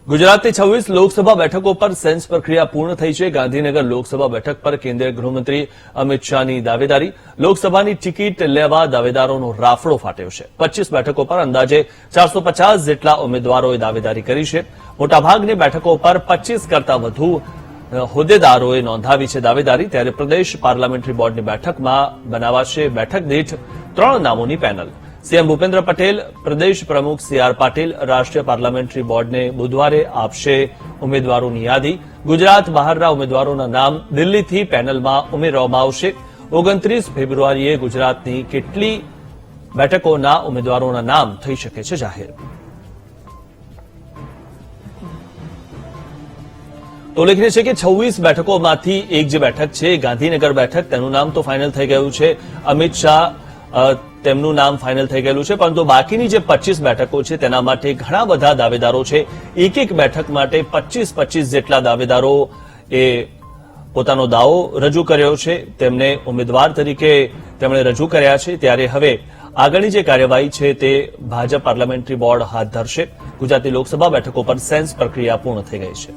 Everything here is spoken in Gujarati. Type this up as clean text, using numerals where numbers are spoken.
ગુજરાતની 26 લોકસભા બેઠકો પર સેન્સ પ્રક્રિયા પૂર્ણ થઈ છે। ગાંધીનગર લોકસભા બેઠક પર કેન્દ્રીય ગૃહમંત્રી અમિત શાહની દાવેદારી। લોકસભાની ટિકિટ લેવા દાવેદારોનો રાફડો ફાટ્યો છે। 25 બેઠકો પર અંદાજે 450 જેટલા ઉમેદવારોએ દાવેદારી કરી છે। મોટાભાગની બેઠકો પર 25 કરતા વધુ હોદ્દેદારોએ નોંધાવી છે દાવેદારી। ત્યારે પ્રદેશ પાર્લામેન્ટરી બોર્ડની બેઠકમાં બનાવાશે બેઠક દીઠ 3 નામોની પેનલ। સીએમ ભૂપેન્દ્ર પટેલ, પ્રદેશ પ્રમુખ સી.આર. પાટીલ રાષ્ટ્રીય પાર્લામેન્ટરી બોર્ડને બુધવારે આપશે ઉમેદવારોની યાદી। ગુજરાત બહારના ઉમેદવારોના નામ દિલ્હીથી પેનલમાં ઉમેરવામાં આવશે। 29 ફેબ્રુઆરીએ ગુજરાતની કેટલી બેઠકોના ઉમેદવારોના નામ થઈ શકે છે જાહેર। તો ઉલ્લેખનીય છે કે 26 બેઠકોમાંથી એક જે બેઠક છે ગાંધીનગર બેઠક, તેનું નામ તો ફાઇનલ થઈ ગયું છે। અમિત શાહ તેમનું નામ ફાઇનલ થઈ ગયેલું છે, પરંતુ બાકીની જે 25 બેઠકો છે તેના માટે ઘણા બધા દાવેદારો છે। એક બેઠક માટે 25 જેટલા દાવેદારો એ પોતાનો દાવો રજૂ કર્યો છે, તેમને ઉમેદવાર તરીકે તેમણે રજૂ કર્યા છે। ત્યારે હવે આગળની જે કાર્યવાહી છે તે ભાજપ પાર્લામેન્ટરી બોર્ડ હાથ ધરશે। ગુજરાતની લોકસભા બેઠકો પર સેન્સ પ્રક્રિયા પૂર્ણ થઈ ગઈ છે।